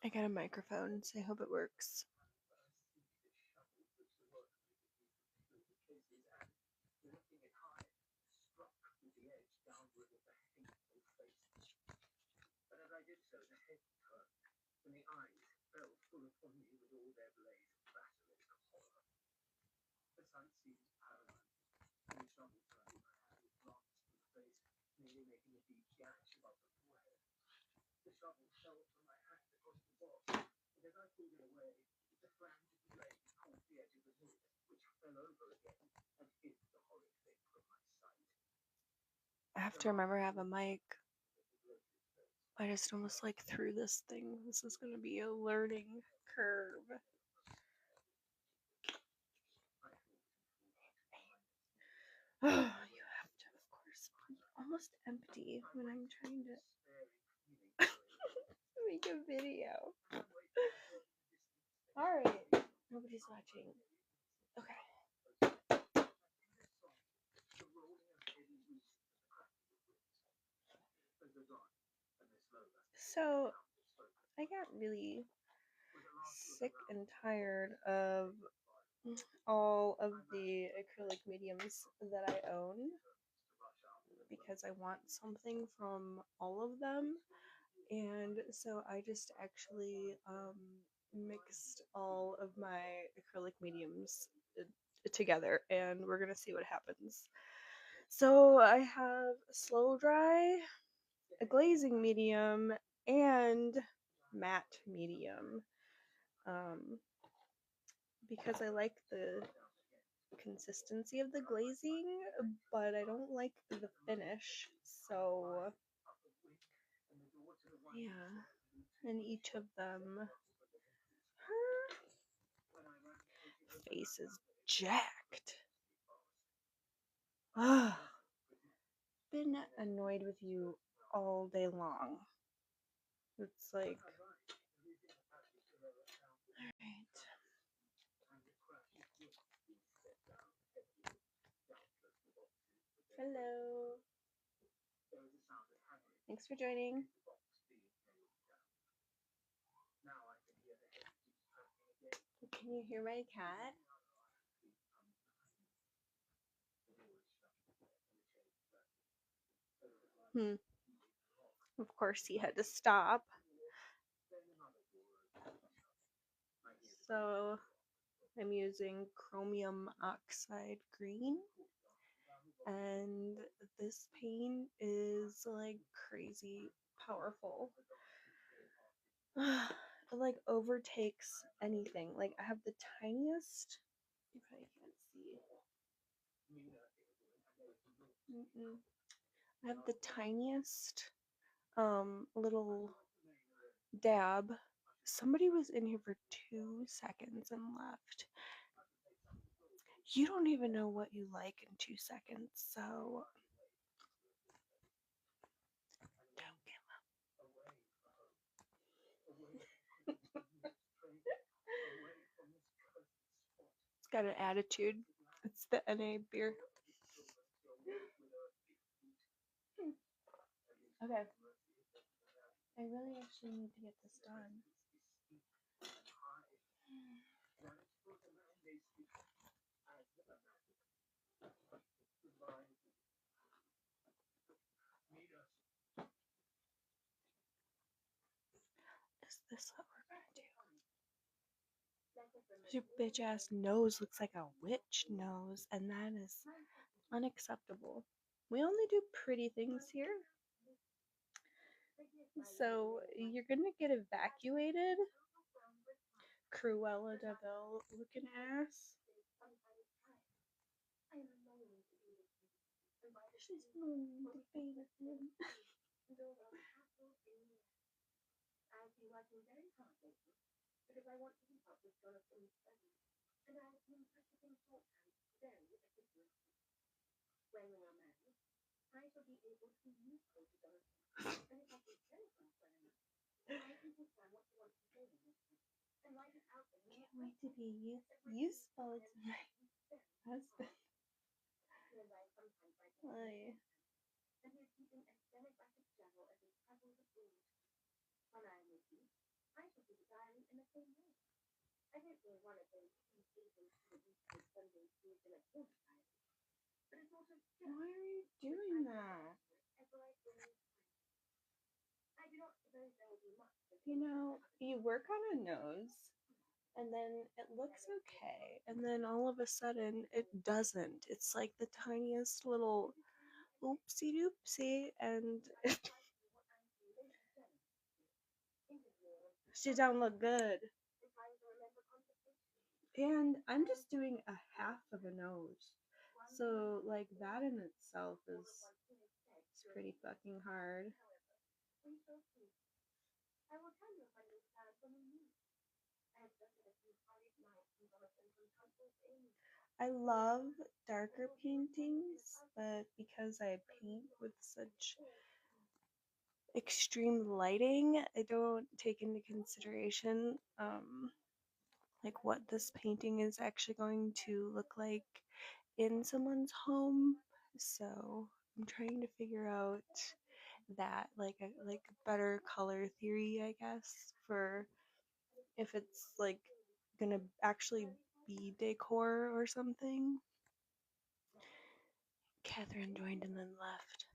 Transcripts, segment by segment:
I got a microphone, so I hope it works. I have to remember I have a mic. I just almost like threw this thing. This is going to be a learning curve. Oh, you have to, of course, be almost empty when I'm trying to make a video. Alright, nobody's watching. Okay. So, I got really sick and tired of all of the acrylic mediums that I own because I want something from all of them. And so I just actually mixed all of my acrylic mediums together, and we're gonna see what happens. So I have slow dry, a glazing medium, and matte medium. Because I like the consistency of the glazing, but I don't like the finish. So yeah, and each of them, her face is jacked. Ugh. Been annoyed with you all day long. It's like, alright. Hello. Thanks for joining. Can you hear my cat? Of course, he had to stop. So I'm using chromium oxide green, and this paint is like crazy powerful. It like overtakes anything. Like I have the tiniest. You probably can't see. Mm-mm. I have the tiniest little dab. Somebody was in here for 2 seconds and left. You don't even know what you like in 2 seconds, so don't give up. It's got an attitude. It's the NA beer. Okay. I really actually need to get this done. Is this what we're gonna do? Your bitch ass nose looks like a witch nose, and that is unacceptable. We only do pretty things here. So you're gonna get evacuated, Cruella de Vil looking ass. She's going to beat him. Can't wait to be useful to my husband. Ay. Why are you doing that? You work on a nose and then it looks okay, and then all of a sudden it doesn't. It's like the tiniest little oopsie doopsie, and she don't look good. And I'm just doing a half of a nose. So, like, that in itself is pretty fucking hard. I love darker paintings, but because I paint with such extreme lighting, I don't take into consideration like what this painting is actually going to look like in someone's home. So I'm trying to figure out that like better color theory, I guess, for if it's like gonna actually be decor or something. Catherine joined and then left.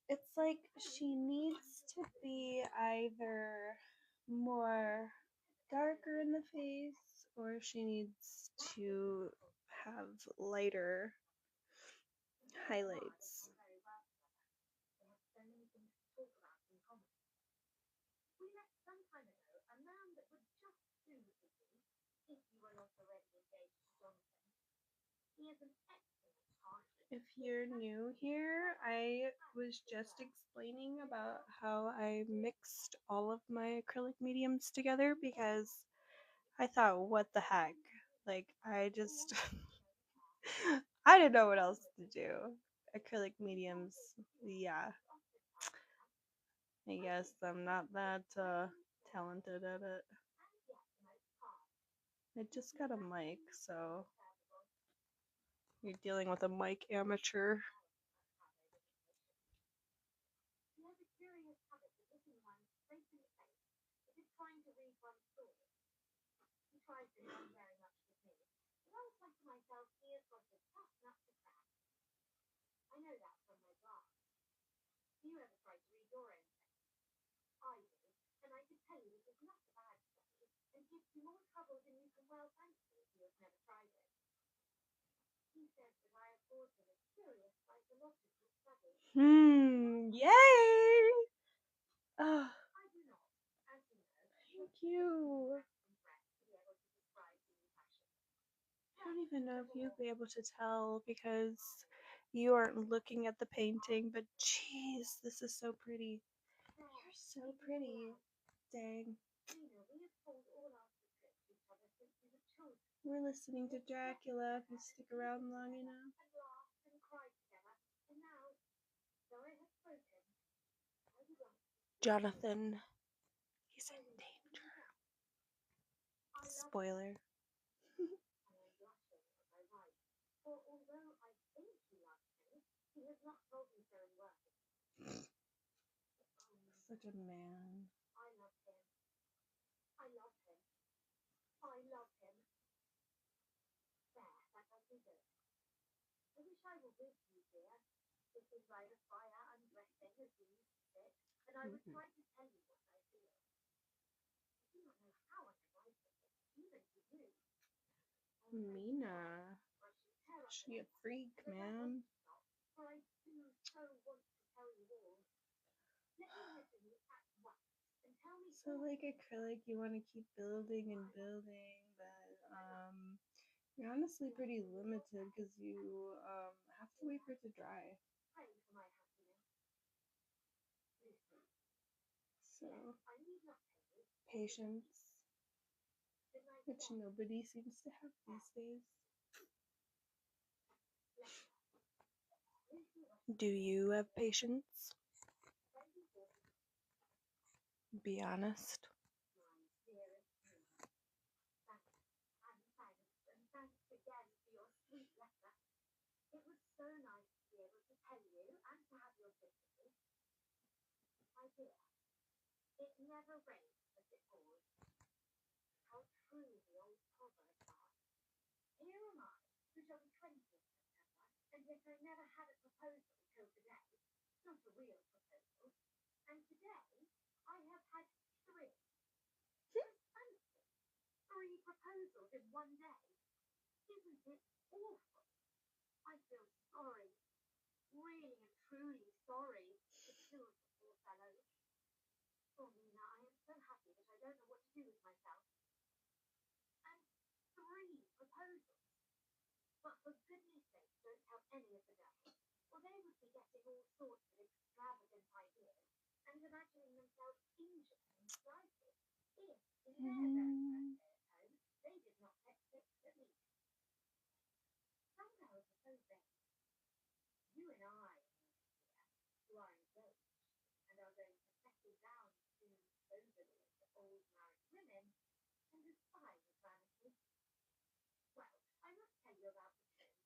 It's like she needs to be either more darker in the face or she needs to have lighter highlights. If you're new here, I was just explaining about how I mixed all of my acrylic mediums together because I thought, what the heck? Like, I just, I didn't know what else to do. Acrylic mediums, yeah. I guess I'm not that talented at it. I just got a mic, so you're dealing with a mic amateur. Yay! Oh, thank you. I don't even know if you'd be able to tell because you aren't looking at the painting, but jeez, this is so pretty. You're so pretty. Dang. We're listening to Dracula if you stick around long enough. Jonathan, he's in danger. Spoiler. Such a man. Mina. She a freak, man. So like acrylic, you want to keep building and building, but you're honestly pretty limited because you have to wait for it to dry. So, patience, which nobody seems to have these days. Do you have patience? Be honest.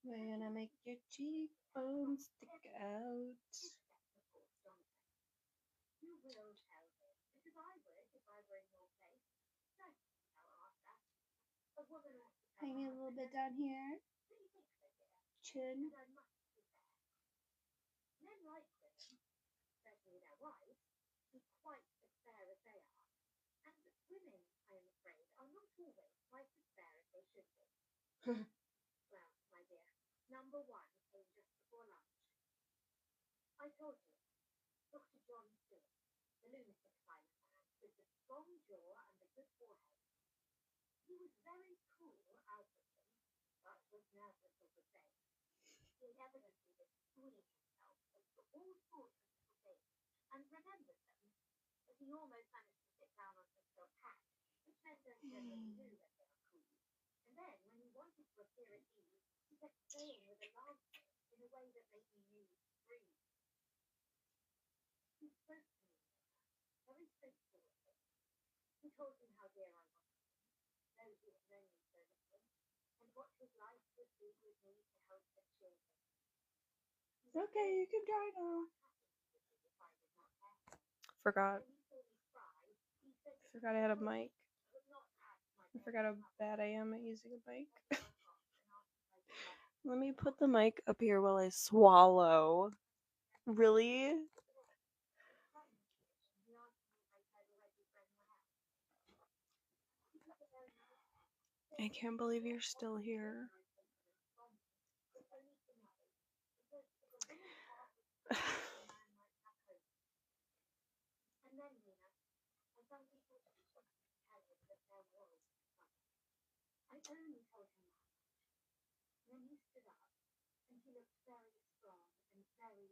We're gonna make your cheekbones stick out. Hanging a little bit down here. Chin. Okay, you can try now. Forgot I had a mic. I forgot how bad I am at using a mic. Let me put the mic up here while I swallow. Really? I can't believe you're still here.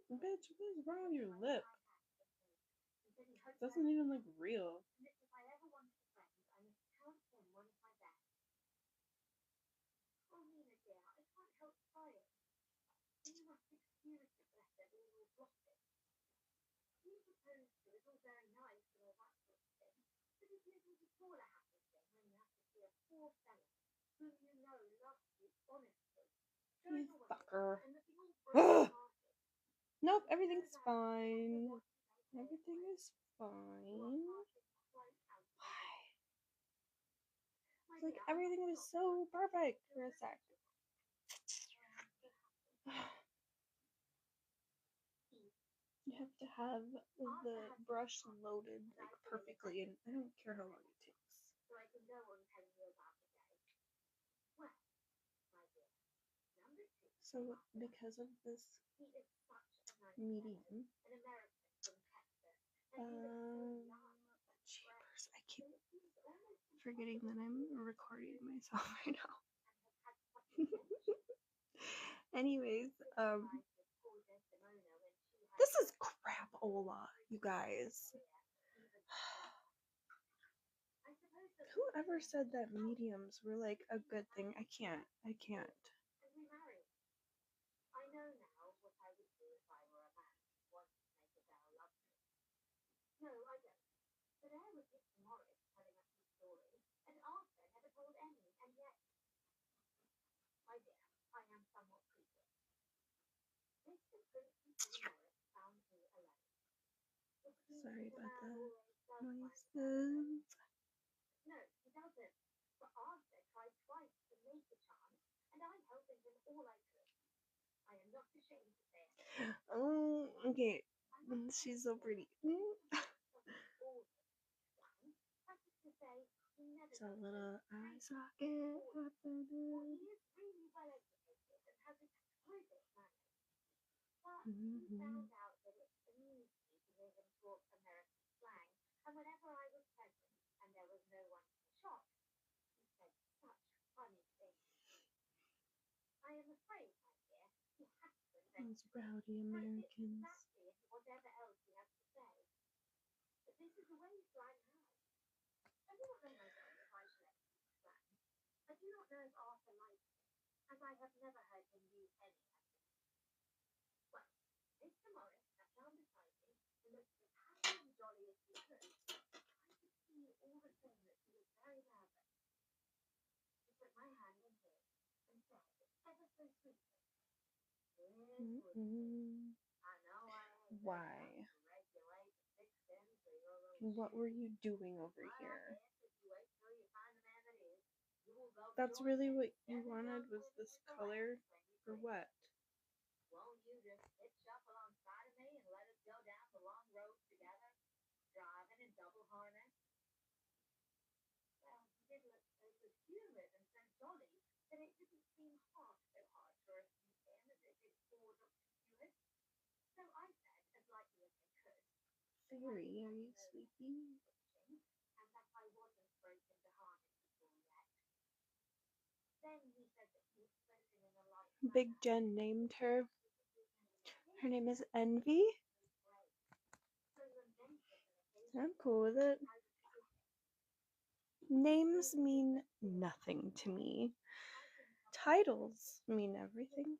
Bitch, what is wrong with your lip? It doesn't even look real. You fucker. Nope, everything's fine. Everything is fine. It's like everything was so perfect for a sec. You have to have the brush loaded like perfectly, and I don't care how long it takes. So because of this medium, jeepers, I keep forgetting that I'm recording myself right now. Anyways, this is crapola, you guys. Whoever said that mediums were like a good thing? I can't. Sorry about the noises. Oh, okay. She's so pretty. It's a little eye socket happening. Mhm. Those rowdy Americans. Mm-mm. Why? What were you doing over here? That's really what you wanted, was this color? Or what? Fairy, are you sleepy? Big Jen named her. Her name is Envy. I'm cool with it. Names mean nothing to me. Titles mean everything.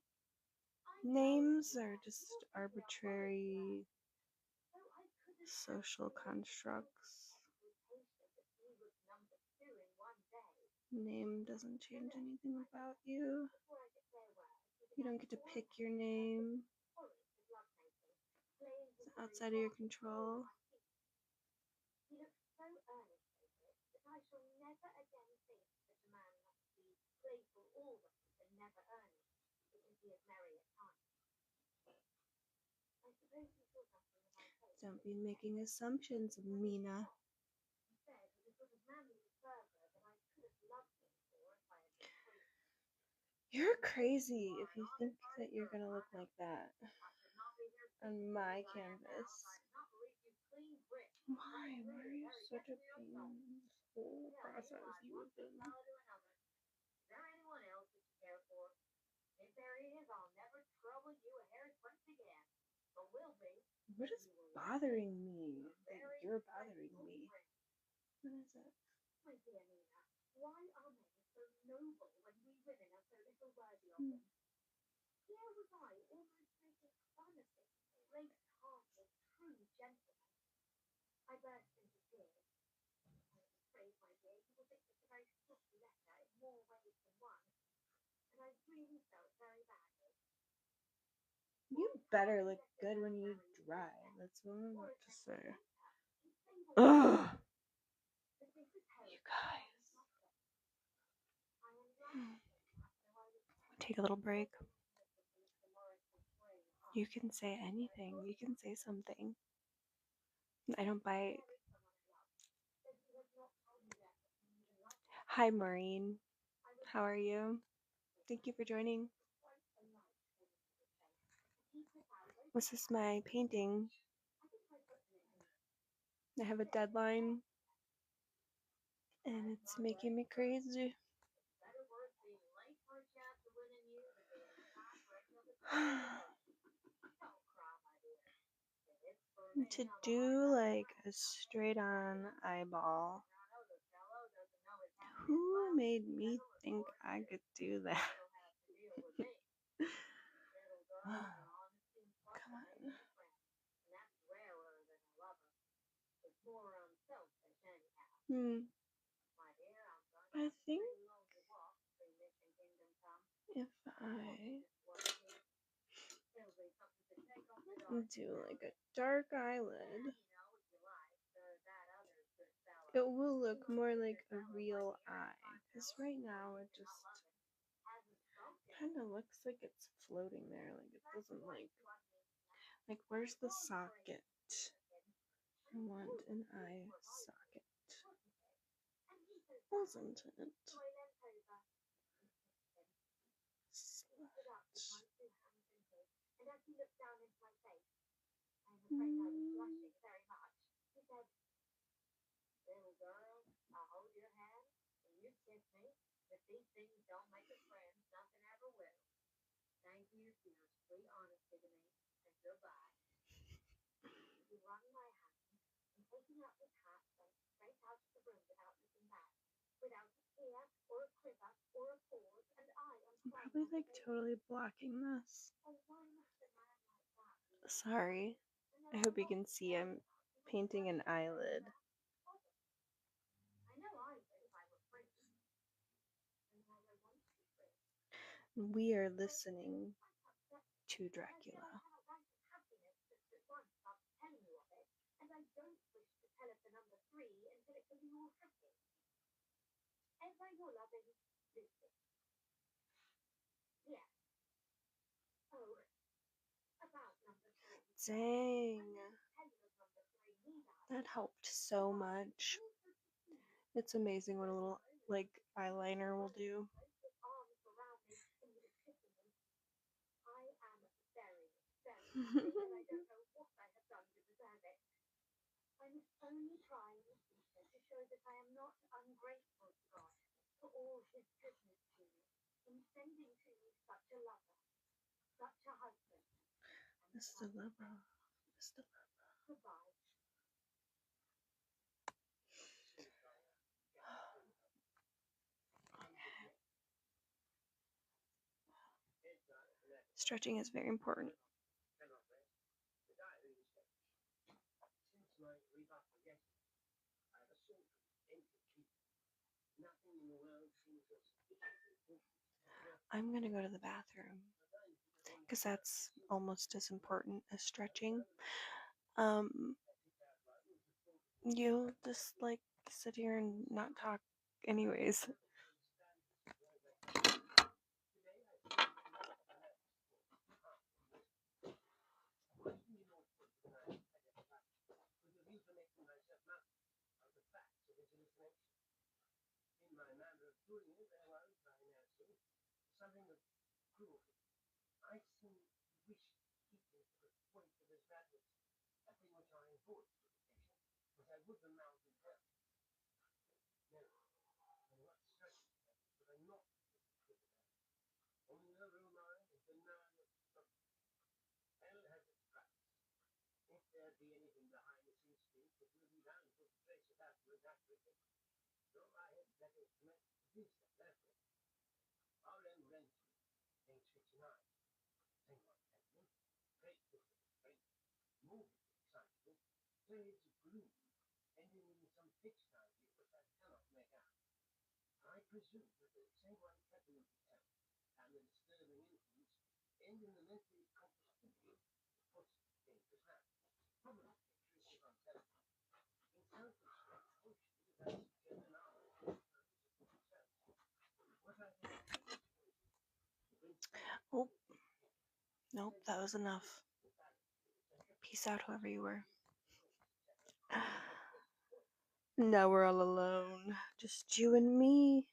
Names are just arbitrary social constructs. Name doesn't change anything about you. You don't get to pick your name. It's outside of your control. Don't be making assumptions, Mina. You're crazy if you think that you're gonna look like that on my canvas. Why? Why are you such a pain in this whole process you've been? What is bothering me? That you're bothering me. What is it? Hmm. You better look good when you dry. That's what I'm about to say. Ugh. You guys. Take a little break. You can say anything. You can say something. I don't bite. Hi, Maureen. How are you? Thank you for joining. This is my painting. I have a deadline, and it's making me crazy. To do like a straight on eyeball Who made me think I could do that? Come on. I think if I do like a dark eyelid, it will look more like a real eye. Because right now it just kind of looks like it's floating there. Like it doesn't like where's the socket? I want an eye socket. Wasn't it? Slut. I'm probably like totally blocking this. Sorry. I hope you can see I'm painting an eyelid. We are listening to Dracula. Dang. That helped so much. It's amazing what a little like eyeliner will do. Mr. Lover. Mr. Lover. Stretching is very important. I'm gonna go to the bathroom because that's almost as important as stretching. You just like sit here and not talk, anyways. Oh, nope, that was enough. Peace out, whoever you were. Now we're all alone. Just you and me.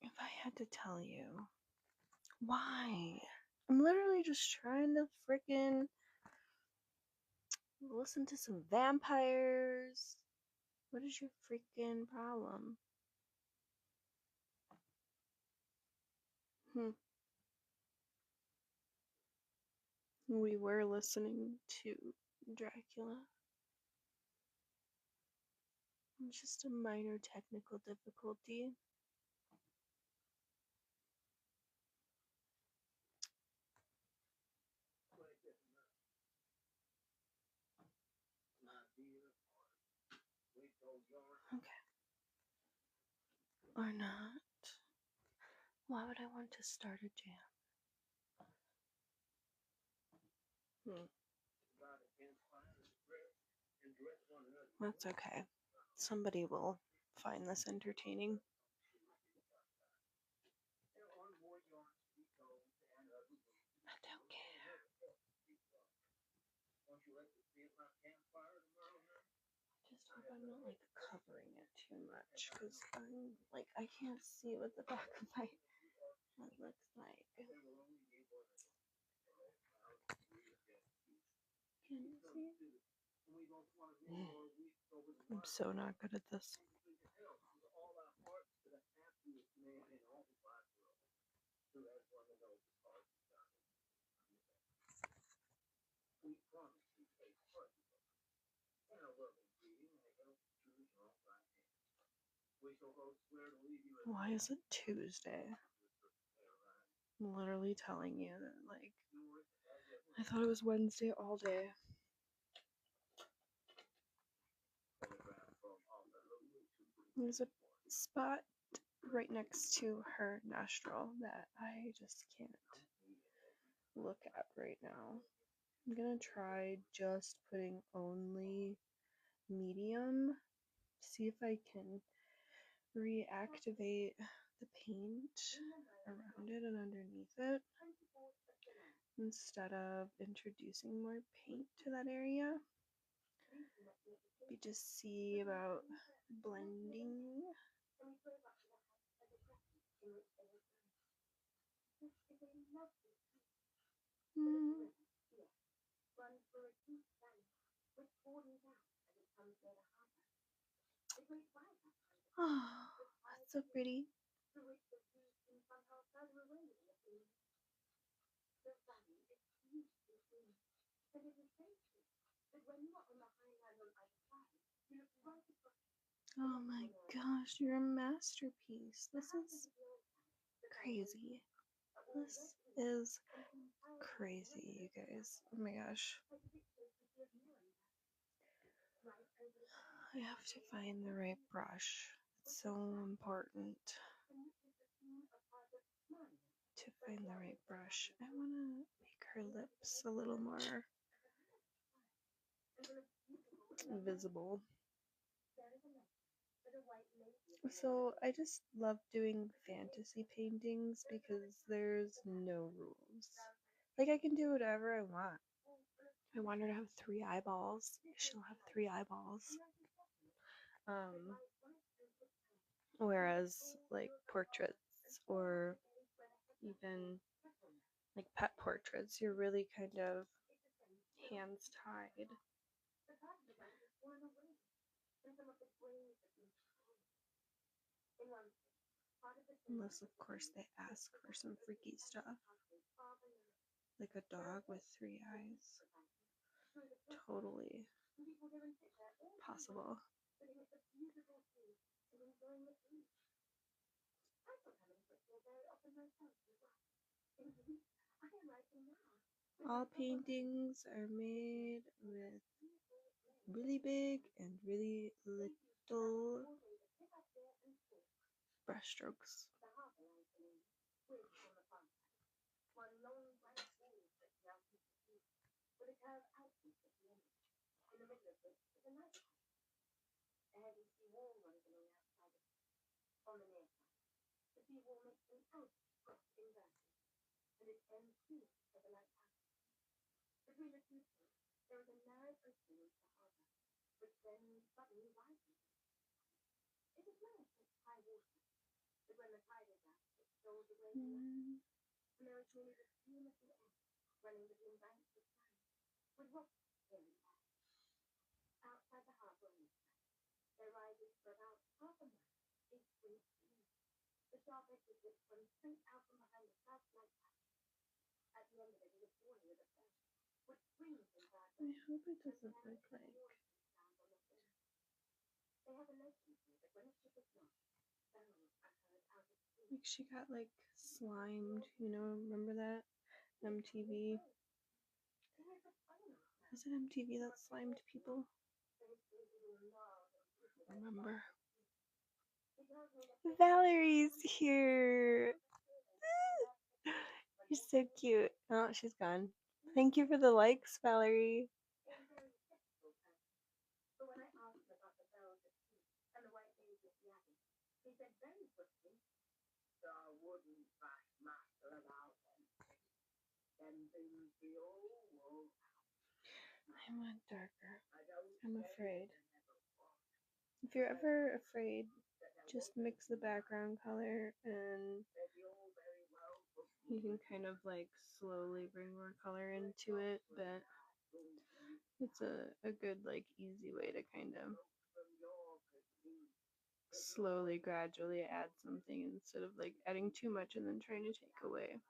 If I had to tell you, why? I'm literally just trying to freaking listen to some vampires, What is your freaking problem? We were listening to Dracula. Just a minor technical difficulty. Okay. Or not. Why would I want to start a jam? That's okay. Somebody will find this entertaining. I don't care. Just hope I'm not like covering it too much because I'm like I can't see what the back of my head looks like. Can you see? I'm so not good at this. Why is it Tuesday? I'm literally telling you that, like, I thought it was Wednesday all day. There's a spot right next to her nostril that I just can't look at right now. I'm gonna try just putting only medium, see if I can reactivate the paint around it and underneath it instead of introducing more paint to that area. We just see about blending. Oh, that's so pretty. Oh my gosh, you're a masterpiece. This is crazy. This is crazy, you guys. Oh my gosh. I have to find the right brush. It's so important to find the right brush. I want to make her lips a little more visible. So I just love doing fantasy paintings because there's no rules. Like I can do whatever I want. I want her to have 3 eyeballs. She'll have 3 eyeballs. Whereas like portraits or even like pet portraits, you're really kind of hands tied. Unless, of course, they ask for some freaky stuff. Like a dog with 3 eyes. Totally possible. All paintings are made with really big and really little brush strokes. I hope it doesn't look like she got like slimed, you know, remember that? MTV. Was it MTV that slimed people? Remember? Valerie's here. You're so cute. Oh, she's gone. Thank you for the likes, Valerie. I want darker. I'm afraid. If you're ever afraid, just mix the background color and you can kind of like slowly bring more color into it, but it's a good like easy way to kind of slowly gradually add something instead of like adding too much and then trying to take away.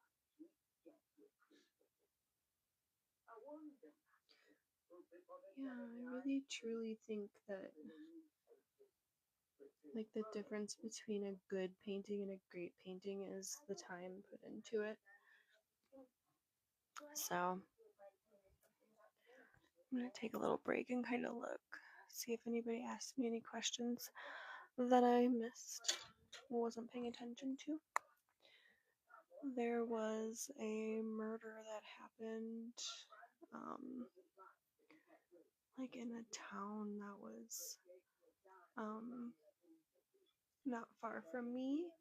Yeah, I really truly think that like the difference between a good painting and a great painting is the time put into it. So I'm gonna take a little break and kind of look, see if anybody asked me any questions that I missed, wasn't paying attention to. There was a murder that happened, like in a town that was, not far from me,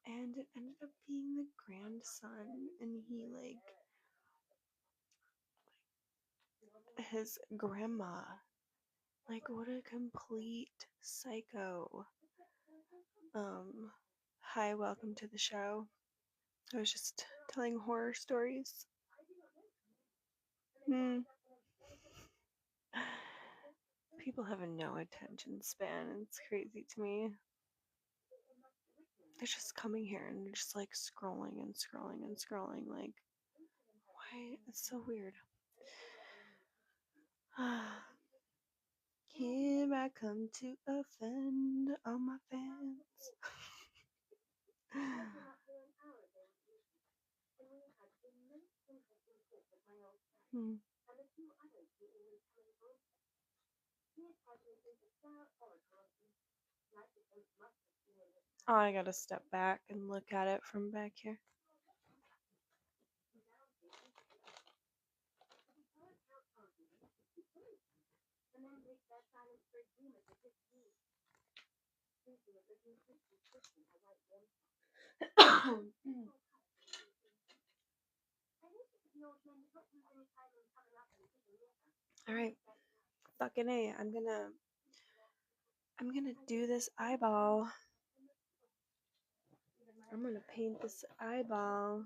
and it ended up being the grandson, and he like his grandma. Like, what a complete psycho. Hi, welcome to the show. I was just telling horror stories. People have no attention span. It's crazy to me. They're just coming here and they're just like scrolling and scrolling and scrolling. Like, why? It's so weird. Here I come to offend all my fans. Oh, I gotta step back and look at it from back here. All right, fucking A. I'm gonna do this eyeball. I'm gonna paint this eyeball.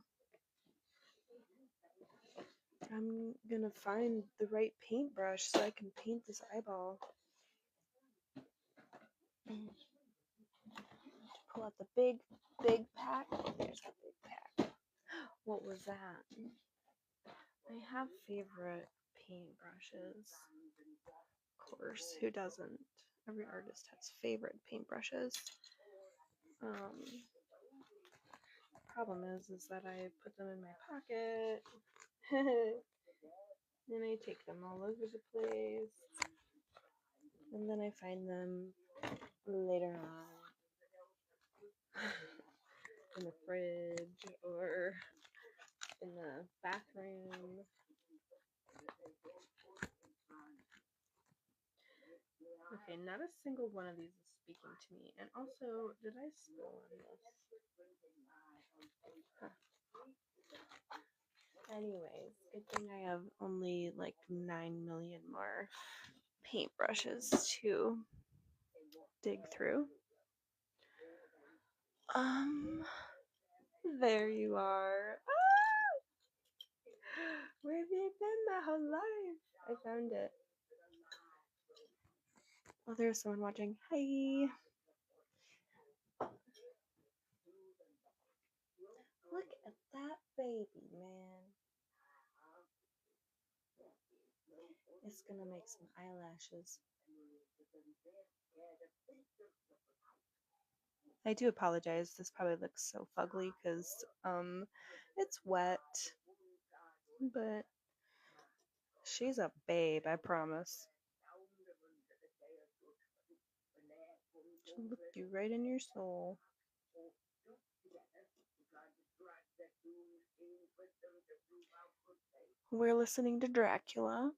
I'm gonna find the right paintbrush so I can paint this eyeball. Pull out the big pack. There's the big pack. What was that? I have favorite paintbrushes. Of course, who doesn't? Every artist has favorite paintbrushes. Problem is that I put them in my pocket. And I take them all over the place. And then I find them later on in the fridge or in the bathroom. Okay, not a single one of these is speaking to me. And also, did I spill on this? Huh. Anyways, good thing I have only like 9 million more paintbrushes to dig through. There you are. Ah! Where have you been my whole life? I found it. Oh, there's someone watching. Hi. Look at that baby, man. It's gonna make some eyelashes. I do apologize. This probably looks so fugly because it's wet. But she's a babe, I promise. She'll look you right in your soul. We're listening to Dracula.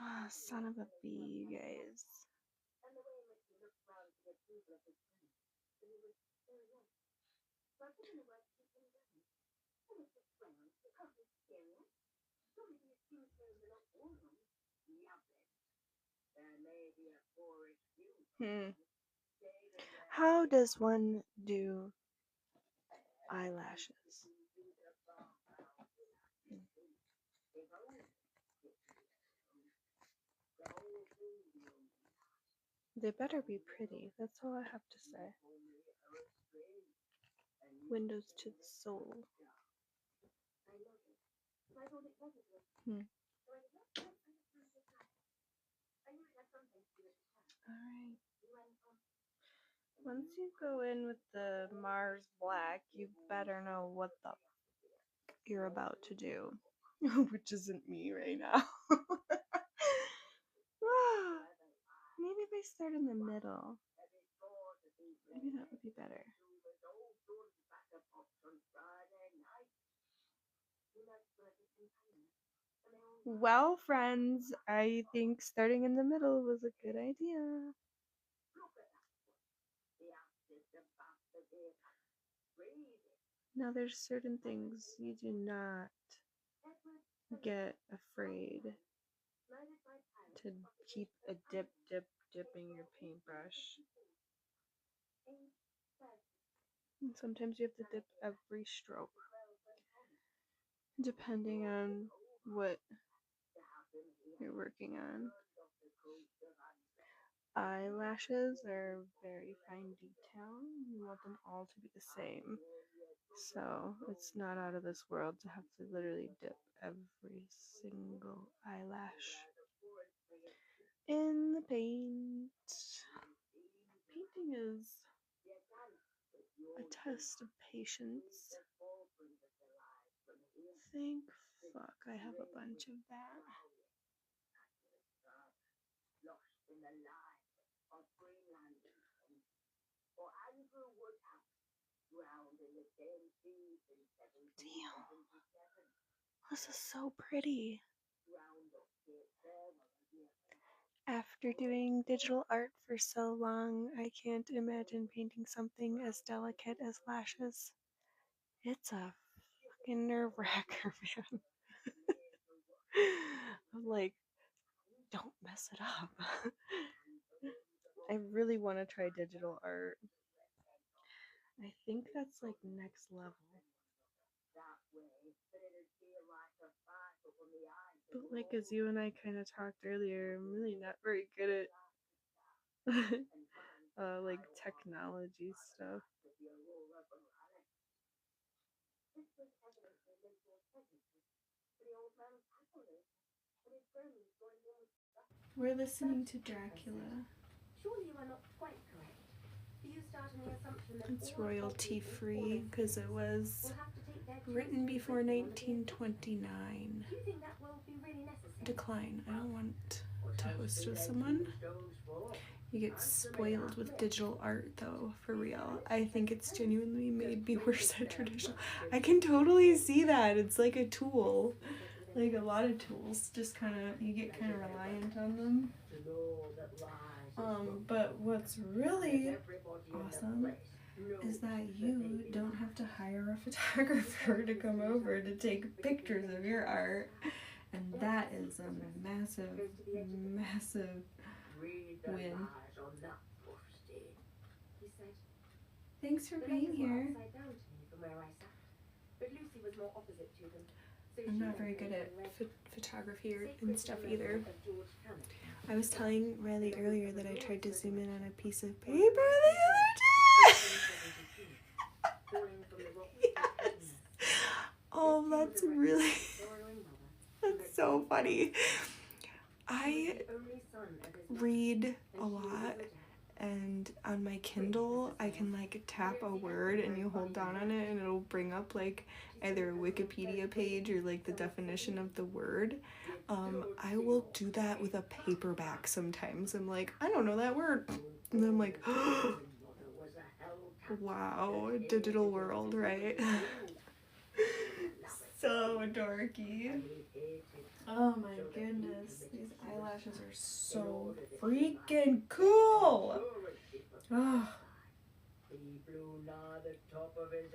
Ah, son of a bee, you guys. How does one do eyelashes? They better be pretty. That's all I have to say. Windows to the soul. Alright. Once you go in with the Mars Black, you better know what the you're about to do. Which isn't me right now. Maybe if I start in the middle. Maybe that would be better. Well, friends, I think starting in the middle was a good idea. Now, there's certain things you do not get afraid to keep a dipping your paintbrush. And sometimes you have to dip every stroke, depending on what you're working on. Eyelashes are very fine detail. You want them all to be the same. So it's not out of this world to have to literally dip every single eyelash in the paint. Painting is a test of patience. Thank fuck I have a bunch of that. Damn. This is so pretty. After doing digital art for so long, I can't imagine painting something as delicate as lashes. It's a fucking nerve wracker, man. I'm like, don't mess it up. I really want to try digital art. I think that's like next level. But like as you and I kind of talked earlier, I'm really not very good at like technology stuff. We're listening to Dracula. It's royalty free because it was written before 1929. Decline. I don't want to host with someone. You get spoiled with digital art though, for real. I think it's genuinely made me worse at traditional. I can totally see that. It's like a tool. Like a lot of tools, just kind of, you get kind of reliant on them. But what's really awesome is that you don't have to hire a photographer to come over to take pictures of your art. And that is a massive, massive win. Thanks for being here. I'm not very good at photography and stuff either. I was telling Riley earlier that I tried to zoom in on a piece of paper the other day. Yes. Oh, that's really, that's so funny. I read a lot, and on my Kindle I can like tap a word and you hold down on it and it'll bring up like either a Wikipedia page or like the definition of the word. I will do that with a paperback sometimes. I'm like, I don't know that word, and I'm like, oh, wow, digital world, right? So dorky. Oh my goodness, these eyelashes are so freaking cool. Oh.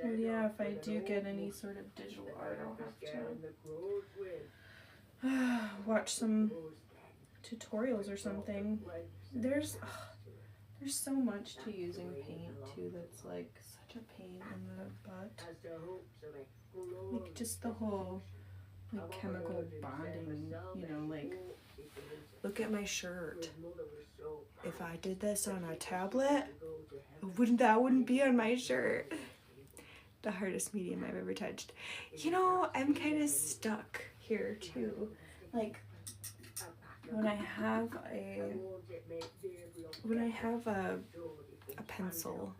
Well, yeah, if I do get any sort of digital art, I'll have to watch some tutorials or something. There's so much to using paint too that's like such a pain in the butt. Like just the whole like chemical bonding, you know, like look at my shirt. If I did this on a tablet, that wouldn't be on my shirt. The hardest medium I've ever touched. You know, I'm kind of stuck here too. Like when I have a pencil,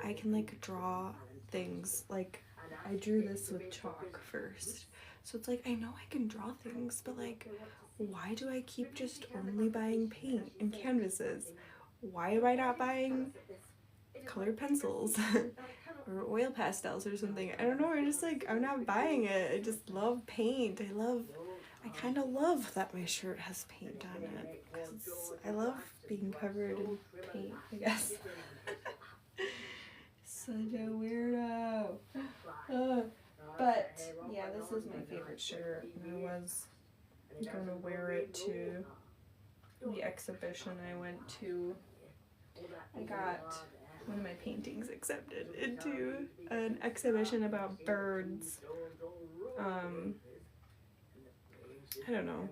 I can like draw things. Like I drew this with chalk first. So it's like I know I can draw things, but like why do I keep just only buying paint and canvases? Why am I not buying colored pencils or oil pastels or something? I don't know, I'm not buying it. I just love paint. I kind of love that my shirt has paint on it because I love being covered in paint, I guess. Such a weirdo. But yeah, this is my favorite shirt, and I was gonna wear it to the exhibition I went to. I got one of my paintings accepted into an exhibition about birds. I don't know.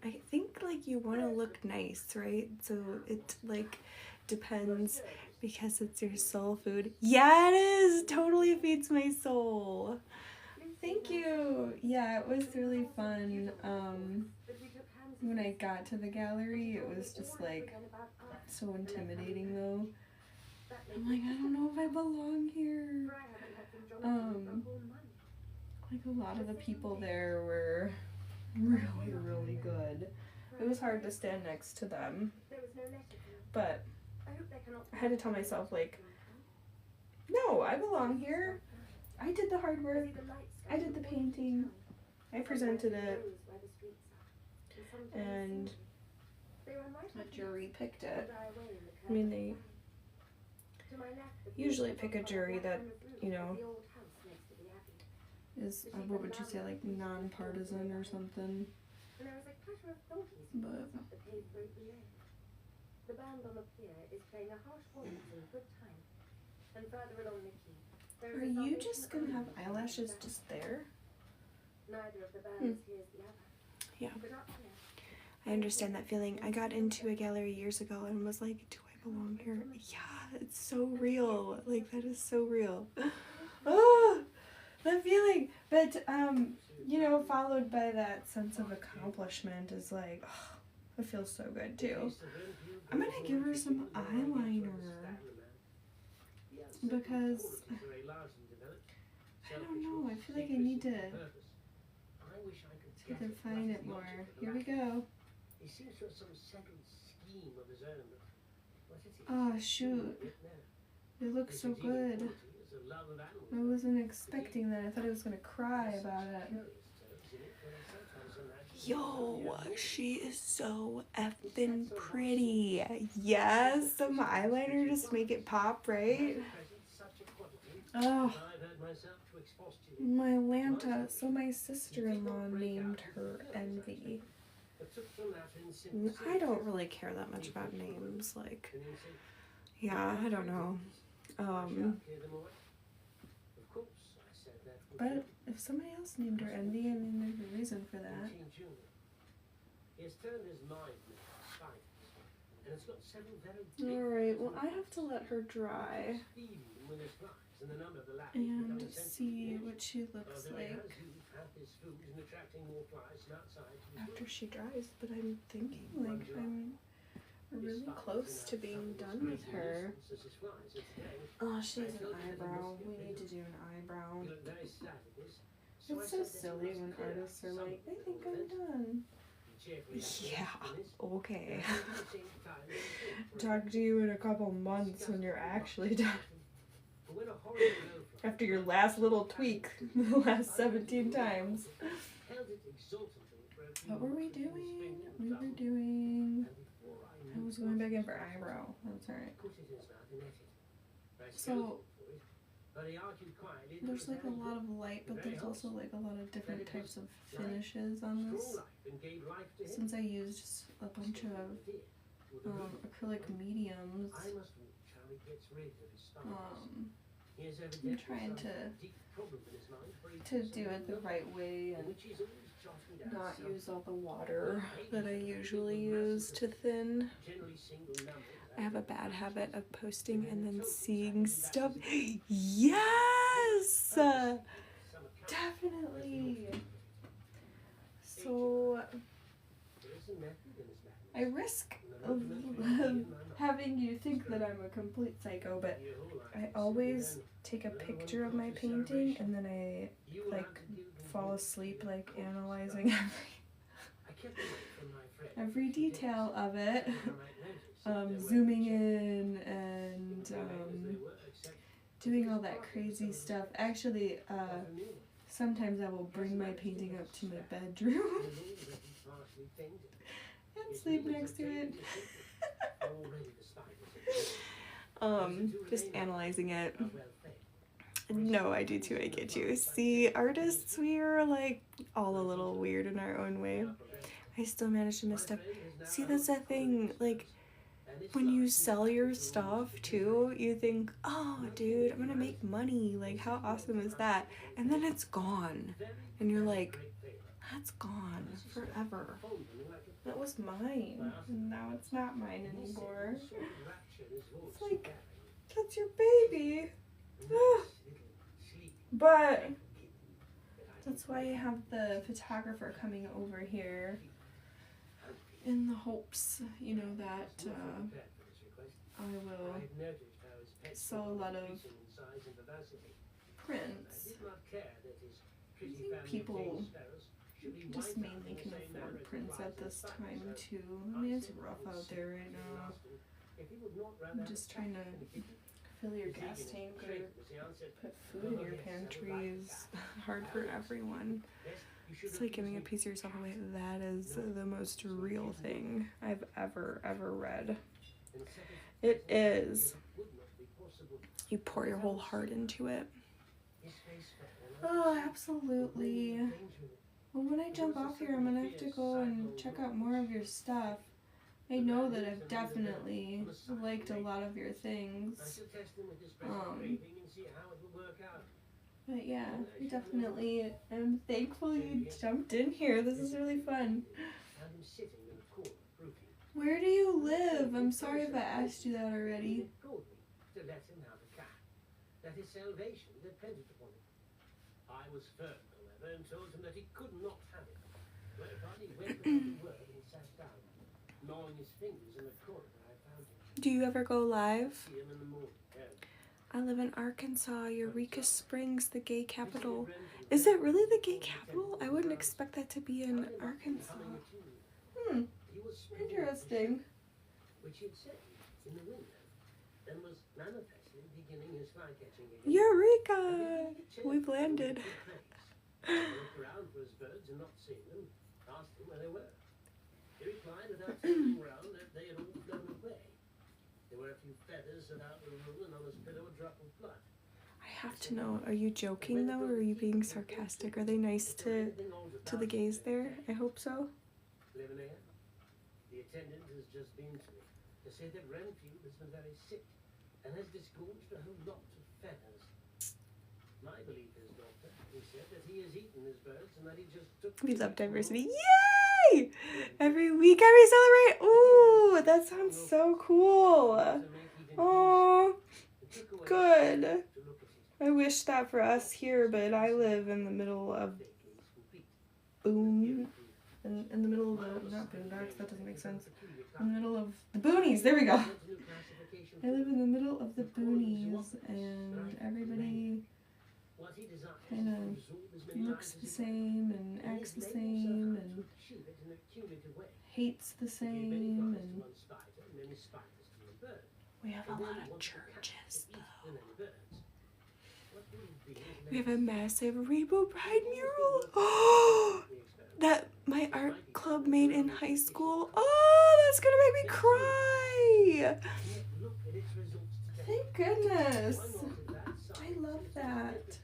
I think like you want to look nice, right? So it like depends because it's your soul food. Yeah, it is. Totally feeds my soul. Thank you. Yeah, it was really fun. When I got to the gallery, it was just like so intimidating though. I'm like, I don't know if I belong here. Like a lot of the people there were really, really good. It was hard to stand next to them, but I had to tell myself like, no, I belong here. I did the hard work. I did the painting. I presented it. And a jury picked it. I mean, they usually pick a jury that, you know, is, what would you say, like non-partisan or something. But the band on the pier is playing a harsh waltz in good time. And further along the quay. Are you just gonna have eyelashes just there? Neither of the bands hears the other. Yeah. I understand that feeling. I got into a gallery years ago and was like, do I belong here? Yeah, it's so real. Like, that is so real. Oh, that feeling. But, you know, followed by that sense of accomplishment is like, oh, it feels so good too. I'm gonna give her some eyeliner because I don't know, I feel like I need to define it more. Here we go. Oh shoot, it looks so good. I wasn't expecting that. I thought I was gonna cry about it. Yo, she is so effing pretty. Yes, some eyeliner just make it pop, right? Oh, my Lanta. So my sister-in-law named her Envy. I don't really care that much about names. Like, yeah, I don't know. But if somebody else named her Envy, I mean, there's a reason for that. Alright, well, I have to let her dry and see what she looks like after she dries. But I'm thinking, like, I'm really close to being done with her. Oh, she has an eyebrow. We need to do an eyebrow. It's so silly when artists are like, I think I'm done. Yeah, okay. Talk to you in a couple months when you're actually done. After your last little tweak, the last 17 times. What were we doing? We were doing... I was going back in for eyebrow. That's alright. So, there's like a lot of light, but there's also like a lot of different types of finishes on this. Since I used a bunch of acrylic mediums, I'm trying to do it the right way and not use all the water that I usually use to thin. I have a bad habit of posting and then seeing stuff. Yes! Definitely! So, I risk of having you think that I'm a complete psycho, but I always take a picture of my painting and then I, like, fall asleep, like, analyzing every detail of it. Zooming in and doing all that crazy stuff. Actually, sometimes I will bring my painting up to my bedroom and sleep next to it. Just analyzing it. No, I do too, I get you. See, artists, we are like all a little weird in our own way. I still manage to miss stuff. See, that's that thing, like, when you sell your stuff too, you think, oh dude, I'm gonna make money, like how awesome is that? And then it's gone and you're like, that's gone forever. That was mine and now it's not mine anymore. It's like, that's your baby. But that's why I have the photographer coming over here in the hopes, you know, that I will sell a lot of prints. I think people just mainly can afford prints at this time too. I mean, it's rough out there right now. I'm just trying to fill your gas tank or put food in your pantry is hard for everyone. It's like giving a piece of yourself away. That is the most real thing I've ever read. It is. You pour your whole heart into it. Oh, absolutely. Well, when I jump off here, I'm gonna have to go and check out more of your stuff. I know that I've definitely liked a lot of your things. But yeah, I definitely am thankful you jumped in here. This is really fun. Where do you live? I'm sorry if I asked you that already. I was firm, however, and told him that he could not have it. Whereupon he went without a word and sat down, gnawing his fingers in the corner where I found him. Do you ever go live? I live in Arkansas, Eureka Springs, the gay capital. Is it really the gay capital? I wouldn't expect that to be in Arkansas. Interesting. Eureka! We've landed. I have to know, are you joking though, or are you being sarcastic? Are they nice to the gays there? I hope so. The attendant has just been to me to say that Renfield has been very sick and has disgorged a whole lot of feathers. My belief is, Doctor, he said, that he has eaten his birds and that he just took... We love diversity. Yay! Every weekend we celebrate. Ooh, that sounds so cool. Oh, good. I wish that for us here, but I live in the middle of in the middle of the, not boondocks, that doesn't make sense. In the middle of the boonies, there we go. I live in the middle of the boonies, and everybody kind of looks the same and acts the same and hates the same, and we have a lot of churches though. We have a massive Rainbow Pride mural that my art club made in high school. Oh, that's gonna make me cry. Thank goodness. I love that.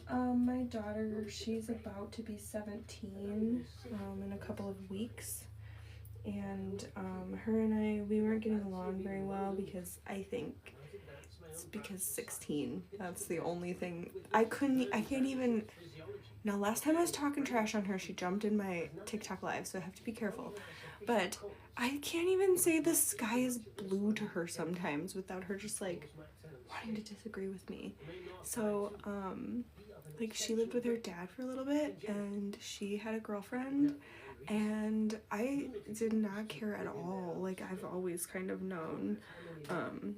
My daughter, she's about to be 17 in a couple of weeks. And her and I, we weren't getting along very well because I think it's because 16, that's the only thing. I can't even, now last time I was talking trash on her, she jumped in my TikTok live, so I have to be careful. But I can't even say the sky is blue to her sometimes without her just like wanting to disagree with me. So, like she lived with her dad for a little bit and she had a girlfriend. And I did not care at all. Like, I've always kind of known.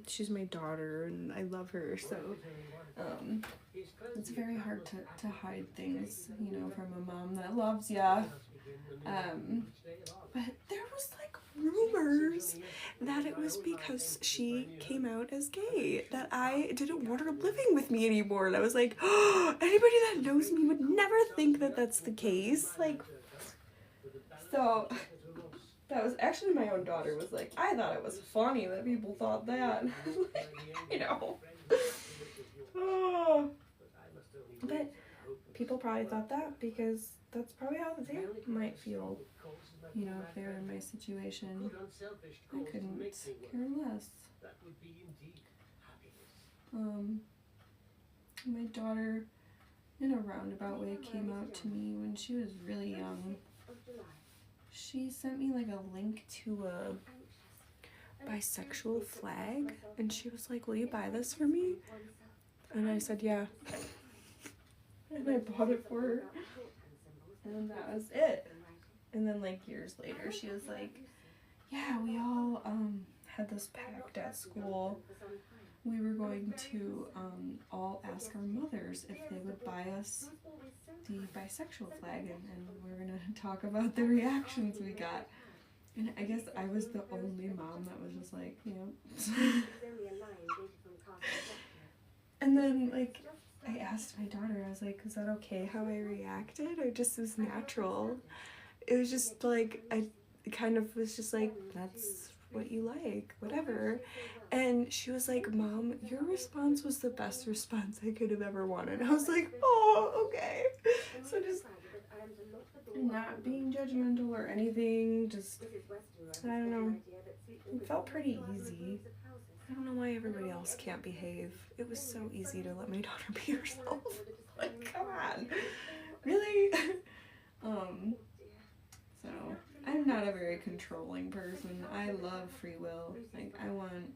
She's my daughter and I love her, so it's very hard to hide things, you know, from a mom that loves ya. But there was like rumors that it was because she came out as gay, that I didn't want her living with me anymore. And I was like, oh, anybody that knows me would never think that that's the case. Like, so that was actually my own daughter was like, I thought it was funny that people thought that. You know. Oh. But people probably thought that because that's probably how they might feel, you know, if they were in my situation. I couldn't care less. My daughter, in a roundabout way, came out to me when she was really young. She sent me like a link to a bisexual flag, and she was like, will you buy this for me? And I said, yeah. And I bought it for her. And that was it. And then like years later, she was like, yeah, we all had this pact at school. We were going to all ask our mothers if they would buy us the bisexual flag, and we're gonna talk about the reactions we got. And I guess I was the only mom that was just like, you know. And then like I asked my daughter, I was like, is that okay how I reacted, or just was natural? It was just like, I kind of was just like, that's what you like, whatever. And she was like, Mom, your response was the best response I could have ever wanted. I was like, oh, okay. So just not being judgmental or anything, just, I don't know, it felt pretty easy. I don't know why everybody else can't behave. It was so easy to let my daughter be herself. Like, come on. Really? So, I'm not a very controlling person. I love free will. Like, I want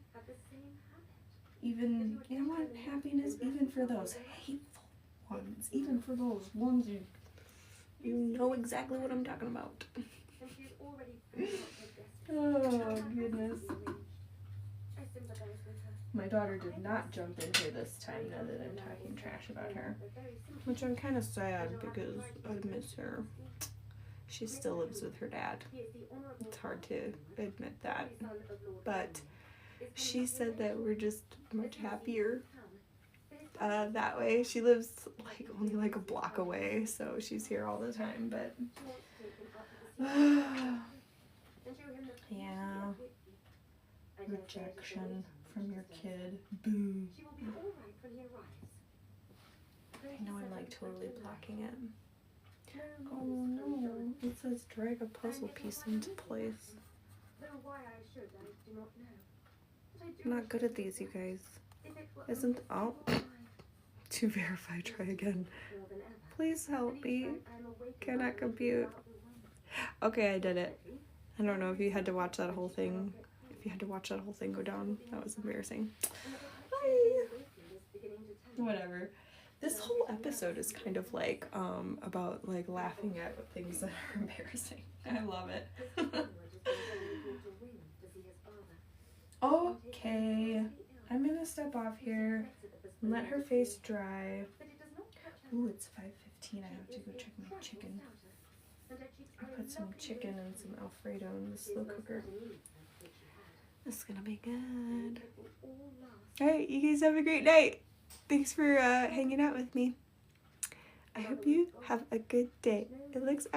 happiness even for those hateful ones. Even for those ones you know exactly what I'm talking about. Oh, goodness. My daughter did not jump in here this time now that I'm talking trash about her. Which I'm kind of sad because I miss her. She still lives with her dad. It's hard to admit that. But she said that we're just much happier that way. She lives like only like a block away, so she's here all the time. But yeah, rejection from your kid. Boo. I know I'm like totally blocking it. Oh no, it says drag a puzzle piece into place. I'm not good at these, you guys. Isn't oh to verify, try again. Please help me. Cannot compute. Okay, I did it. I don't know if you had to watch that whole thing. If you had to watch that whole thing go down, that was embarrassing. Whatever. This whole episode is kind of like about like laughing at things that are embarrassing. I love it. Okay, I'm gonna step off here and let her face dry. Ooh, it's 5:15. I have to go check my chicken. I put some chicken and some Alfredo in the slow cooker. This is gonna be good. Alright, you guys have a great night. Thanks for hanging out with me. I hope you have a good day. It looks